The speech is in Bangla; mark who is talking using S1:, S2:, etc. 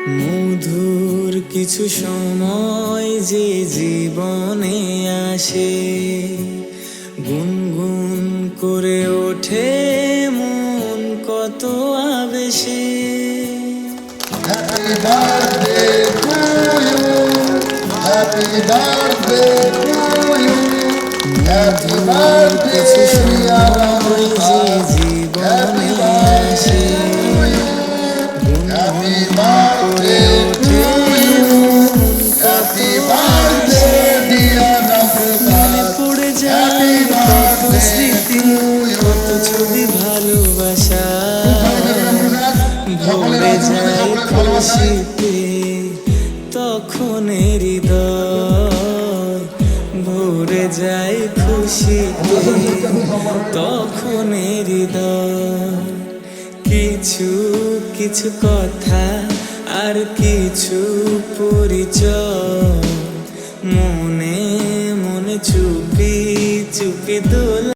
S1: মধুর কিছু সময় যে জীবনে আসে, গুনগুন করে ওঠে মন কত আবেশে।
S2: Happy birthday to you, happy birthday to you, happy birthday
S1: কিছু
S2: dear
S1: সময় যে জীবনে আসে,
S2: happy
S1: করে
S2: birthday to
S1: ওঠে
S2: you,
S1: মন কত
S2: happy birthday dear
S1: মনে
S2: Naprakash,
S1: পড়ে
S2: happy
S1: যায় কত
S2: birthday
S1: স্মৃতি,
S2: to you.
S1: কত ছবি ভালোবাসা ভরে যায় খুশিতে। তখন হৃদয় ভরে যায় খুশিতে, তখন হৃদয় কিছু কিছু কথা আর কিছু পরিচয় মনে মনে চুপি চুপি দোল।